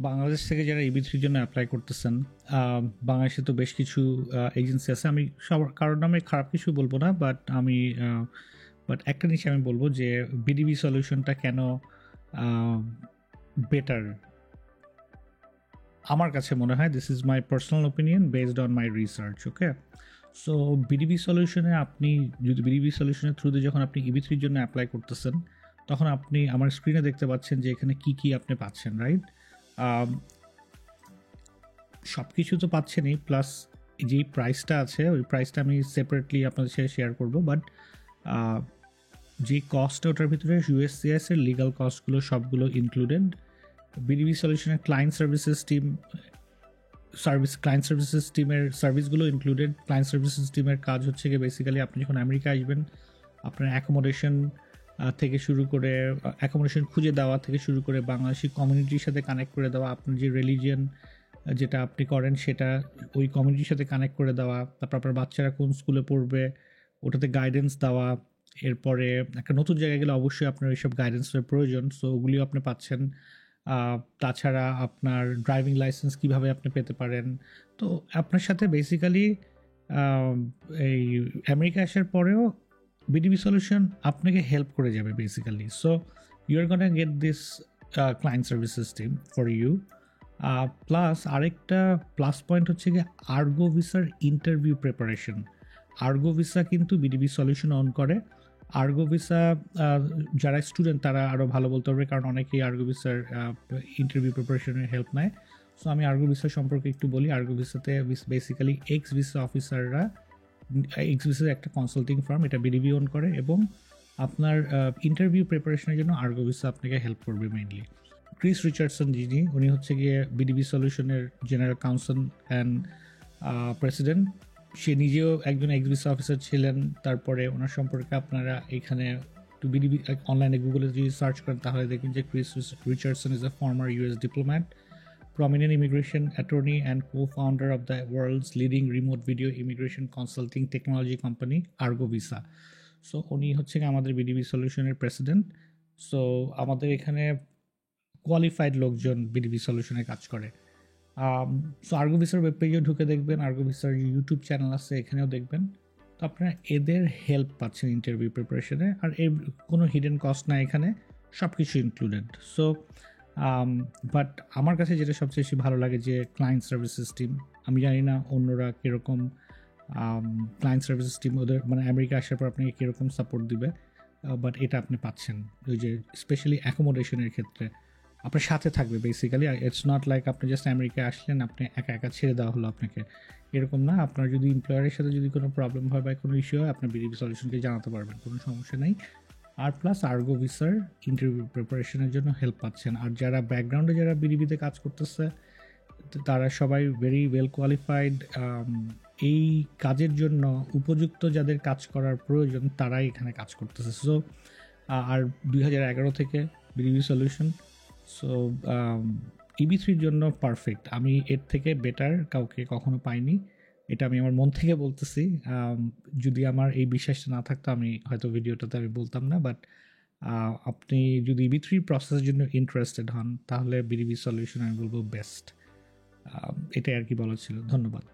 বাংলাদেশ থেকে যারা EB3 জন্য অ্যাপ্লাই করতেছেন, বাংলাদেশে তো বেশ কিছু এজেন্সি আছে। আমি সবার কারোর নামে খারাপ কিছু বলবো না, বাট একটা জিনিস আমি বলবো যে বিডিবি সলিউশনটা কেন বেটার আমার কাছে মনে হয়। This is my personal opinion based on my research. Okay, so BDB সলিউশনে আপনি যদি বিডিবি সলিউশনের থ্রুতে যখন আপনি EB3 জন্য অ্যাপ্লাই করতেছেন, তখন আপনি আমার স্ক্রিনে দেখতে পাচ্ছেন যে এখানে কি কি আপনি পাচ্ছেন, রাইট? সব কিছু তো পাচ্ছেনই, প্লাস যেই প্রাইসটা আছে ওই প্রাইসটা আমি সেপারেটলি আপনাদের সাথে শেয়ার করবো। বাট যে কস্টটা ওটার ভিতরে USCIS এর লিগাল কস্টগুলো সবগুলো ইনক্লুডেড। বিডিবি সলিউশনের ক্লায়েন্ট সার্ভিসেস টিমের সার্ভিসগুলো ইনক্লুডেড। ক্লায়েন্ট সার্ভিসেস টিমের কাজ হচ্ছে গিয়ে বেসিক্যালি আপনি যখন আমেরিকা আসবেন, আপনার অ্যাকোমোডেশন থেকে শুরু করে অ্যাকোমোডেশন খুঁজে দেওয়া থেকে শুরু করে বাংলাদেশি কমিউনিটির সাথে কানেক্ট করে দেওয়া, আপনার যে রিলিজিয়ন যেটা আপনি করেন সেটা ওই কমিউনিটির সাথে কানেক্ট করে দেওয়া, তারপর আপনার বাচ্চারা কোন স্কুলে পড়বে ওটাতে গাইডেন্স দেওয়া। এরপরে একটা নতুন জায়গায় গেলে অবশ্যই আপনার এইসব গাইডেন্সের প্রয়োজন, সো ওগুলিও আপনি পাচ্ছেন। তাছাড়া আপনার ড্রাইভিং লাইসেন্স কীভাবে আপনি পেতে পারেন। তো আপনার সাথে বেসিক্যালি এই আমেরিকা আসার পরেও বিডিবি সলিউশন আপনাকে হেল্প করে যাবে basically. So you are gonna get this client services team for you. Plus আরেকটা প্লাস পয়েন্ট হচ্ছে গিয়ে আর্গো ভিসার ইন্টারভিউ প্রিপারেশন। আর্গো ভিসা কিন্তু বিডিবি সলিউশন অন করে। আর্গো ভিসা যারা স্টুডেন্ট তারা আরও ভালো বলতে পারবে, কারণ অনেকেই আর্গো ভিসার ইন্টারভিউ প্রিপারেশনের হেল্প নেয়। সো আমি আর্গো ভিসা সম্পর্কে একটু বলি। আর্গো ভিসাতে বেসিক্যালি এক্স ভিসা অফিসাররা, এক্স ভিসার একটা কনসাল্টিং ফার্ম, এটা বিডিবি ওন করে, এবং আপনার ইন্টারভিউ প্রিপারেশনের জন্য আর্গো ভিসা আপনাকে হেল্প করবে মেইনলি। ক্রিস রিচার্ডসন যিনি, উনি হচ্ছে গিয়ে বিডিবি সলিউশনের জেনারেল কাউন্সিল অ্যান্ড প্রেসিডেন্ট। সে নিজেও একজন এক্স ভিসা অফিসার ছিলেন। তারপরে ওনার সম্পর্কে আপনারা এখানে একটু বিডিবি অনলাইনে গুগলে যদি সার্চ করেন তাহলে দেখবেন যে Chris Richardson is a former US diplomat, prominent immigration attorney and co-founder of the world's leading remote video immigration consulting technology company Argo Visa. So উনি হচ্ছে আমাদের বিডিবি সলিউশনের প্রেসিডেন্ট। সো আমাদের এখানে কোয়ালিফাইড লোকজন বিডিবি সলিউশনে কাজ করে। সো আর্গো ভিসার web পেজেও ঢুকে দেখবেন, আর্গো ভিসার ইউটিউব চ্যানেল আছে এখানেও দেখবেন। তো আপনারা এদের হেল্প পাচ্ছেন ইন্টারভিউ প্রিপারেশনে, আর এর কোনো হিডেন কস্ট না, এখানে সব কিছু ইনক্লুডেড। সো বাট আমার কাছে যেটা সবচেয়ে বেশি ভালো লাগে যে ক্লায়েন্ট সার্ভিসেস টিম। আমি জানি না অন্যরা কীরকম ক্লায়েন্ট সার্ভিসেস টিম ওদের মানে আমেরিকা আসার পর আপনাকে কীরকম সাপোর্ট দিবে, বাট এটা আপনি পাচ্ছেন। ওই যে স্পেশালি অ্যাকোমোডেশনের ক্ষেত্রে আপনার সাথে থাকবে বেসিক্যালি। ইটস নট লাইক আপনি জাস্ট আমেরিকায় আসলেন, আপনি একা একা ছেড়ে দেওয়া হলো আপনাকে, এরকম না। আপনার যদি এমপ্লয়ারের সাথে যদি কোনো প্রবলেম হয় বা কোনো ইস্যু হয়, আপনি বিডিবি সলিউশনকে জানাতে পারবেন, কোনো সমস্যা নেই। আর প্লাস আর্গো ভিসার ইন্টারভিউ প্রিপারেশনের জন্য হেল্প পাচ্ছেন। আর যারা ব্যাকগ্রাউন্ডে যারা বিডিবিতে কাজ করতেছে তারা সবাই ভেরি ওয়েল কোয়ালিফাইড। এই কাজের জন্য উপযুক্ত যাদের কাজ করার প্রয়োজন তারাই এখানে কাজ করতেছে। সো আর 2011 থেকে বিডিবি সলিউশন, সো EB3 জন্য পারফেক্ট। আমি এর থেকে বেটার কাউকে কখনো পাইনি, এটা আমি আমার মন থেকে বলতেছি। যদি আমার এই বিশ্বাসটা না থাকতো আমি হয়তো ভিডিওটাতে আমি বলতাম না। বাট আপনি যদি EB3 প্রসেসের জন্য ইন্টারেস্টেড হন তাহলে বিডিবি সলিউশন আমি বলবো বেস্ট। এটাই আর কি বলার ছিল। ধন্যবাদ।